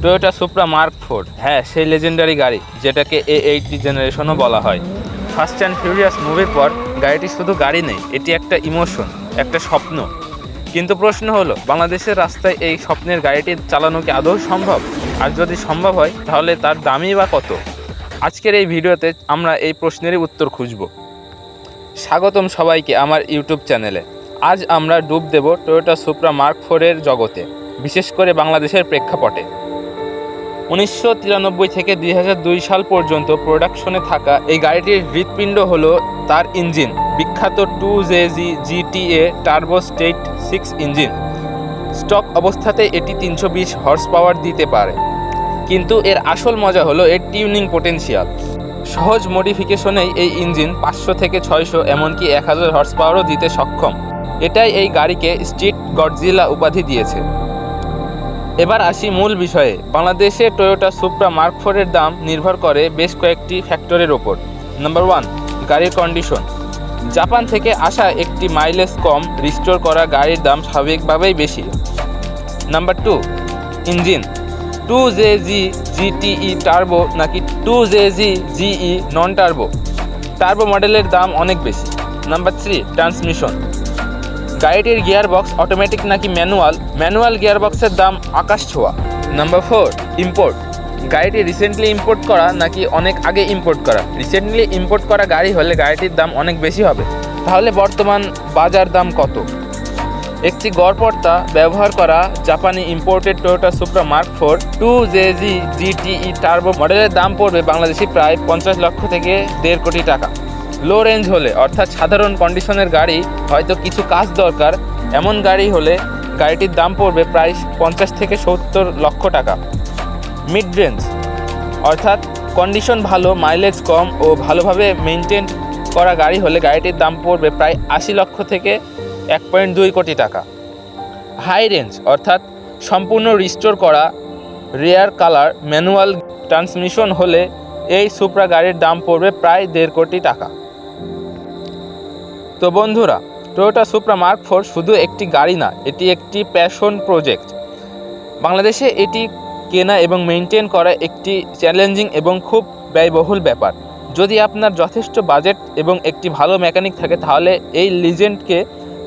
Toyota supra mark 4, হ্যাঁ সেই legendary গাড়ি যেটাকে A80 জেনারেশনও বলা হয়। ফাস্ট অ্যান্ড ফিউরিয়াস মুভির পর গাড়িটি শুধু গাড়ি নেই, এটি একটা ইমোশন, একটা স্বপ্ন। কিন্তু প্রশ্ন হলো, বাংলাদেশের রাস্তায় এই স্বপ্নের গাড়িটি চালানো কি আদৌ সম্ভব? আর যদি সম্ভব হয় তাহলে তার দামই বা কত? আজকের এই ভিডিওতে আমরা এই প্রশ্নেরই উত্তর খুঁজব। স্বাগতম সবাইকে আমার ইউটিউব চ্যানেলে। আজ আমরা ডুব দেব টয়োটা সুপ্রা মার্ক 4 এর জগতে, বিশেষ করে বাংলাদেশের প্রেক্ষাপটে। 1993 থেকে 2002 সাল পর্যন্ত প্রোডাকশনে থাকা এই গাড়িটির হৃৎপিণ্ড হলো তার ইঞ্জিন, বিখ্যাত 2JZ GTA turbo state 6 engine. Stock অবস্থাতে এটি 320 হর্স পাওয়ার দিতে পারে, কিন্তু এর আসল মজা হলো এর টিউনিং পোটেনশিয়াল। সহজ মডিফিকেশনেই এই ইঞ্জিন 500 থেকে 600 এমনকি 1000 হর্স পাওয়ারও দিতে সক্ষম। এটাই এই গাড়িকে স্ট্রিট গডজিলা উপাধি দিয়েছে। এবার আসি মূল বিষয়ে। বাংলাদেশে টয়োটা সুপ্রা মার্ক 4 এর দাম নির্ভর করে বেশ কয়েকটি ফ্যাক্টরের ওপর। নাম্বার 1, গাড়ির কন্ডিশন। জাপান থেকে আসা একটি মাইলেজ কম রিস্টোর করা গাড়ির দাম স্বাভাবিকভাবেই বেশি। Number 2, engine. 2JZ GTE turbo নাকি 2JZ GE non turbo? Turbo মডেলের দাম অনেক বেশি। Number 3, transmission. গাড়িটির গিয়ারবক্স অটোমেটিক নাকি ম্যানুয়াল গিয়ারবক্সের দাম আকাশ ছোঁয়া। Number 4, import. গাড়িটি রিসেন্টলি ইম্পোর্ট করা নাকি অনেক আগে ইম্পোর্ট করা? রিসেন্টলি ইম্পোর্ট করা গাড়ি হলে গাড়িটির দাম অনেক বেশি হবে। তাহলে বর্তমান বাজার দাম কত? একটি গড়পড়তা ব্যবহার করা জাপানি imported Toyota supra mark 4 2JZ GTE turbo মডেলের দাম পড়বে বাংলাদেশি প্রায় 50 লক্ষ থেকে 1.5 কোটি টাকা। লো রেঞ্জ হলে, অর্থাৎ সাধারণ কন্ডিশনের গাড়ি, হয়তো কিছু কাজ দরকার, এমন গাড়ি হলে গাড়িটির দাম পড়বে প্রায় 50 থেকে 70 লক্ষ টাকা। মিড রেঞ্জ, অর্থাৎ কন্ডিশন ভালো, মাইলেজ কম ও ভালোভাবে মেনটেন করা গাড়ি হলে গাড়িটির দাম পড়বে প্রায় 80 লক্ষ থেকে 1.2 কোটি টাকা। হাই রেঞ্জ, অর্থাৎ সম্পূর্ণ রিস্টোর করা, রেয়ার কালার, ম্যানুয়াল ট্রান্সমিশন হলে এই সুপ্রা গাড়ির দাম পড়বে প্রায় 1.5 কোটি টাকা। তো বন্ধুরা, টয়োটা সুপ্রা মার্ক 4 শুধু একটি গাড়ি না, এটি একটি প্যাশন প্রজেক্ট। বাংলাদেশে এটি কেনা এবং মেনটেন করা একটি চ্যালেঞ্জিং এবং খুব ব্যয়বহুল ব্যাপার। যদি আপনার যথেষ্ট বাজেট এবং একটি ভালো মেকানিক থাকে, তাহলে এই লিজেন্ডকে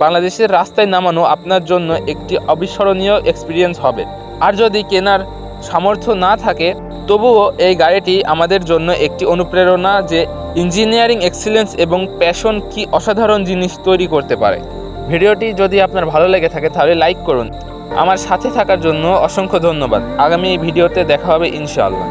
বাংলাদেশের রাস্তায় নামানো আপনার জন্য একটি অবিস্মরণীয় এক্সপিরিয়েন্স হবে। আর যদি কেনার সামর্থ্য না থাকে, তবুও এই গাড়িটি আমাদের জন্য একটি অনুপ্রেরণা যে ইঞ্জিনিয়ারিং এক্সিলেন্স এবং প্যাশন কি অসাধারণ জিনিস তৈরি করতে পারে। ভিডিওটি যদি আপনার ভালো লেগে থাকে তাহলে লাইক করুন। আমার সাথে থাকার জন্য অসংখ্য ধন্যবাদ। আগামী ভিডিওতে দেখা হবে ইনশাআল্লাহ।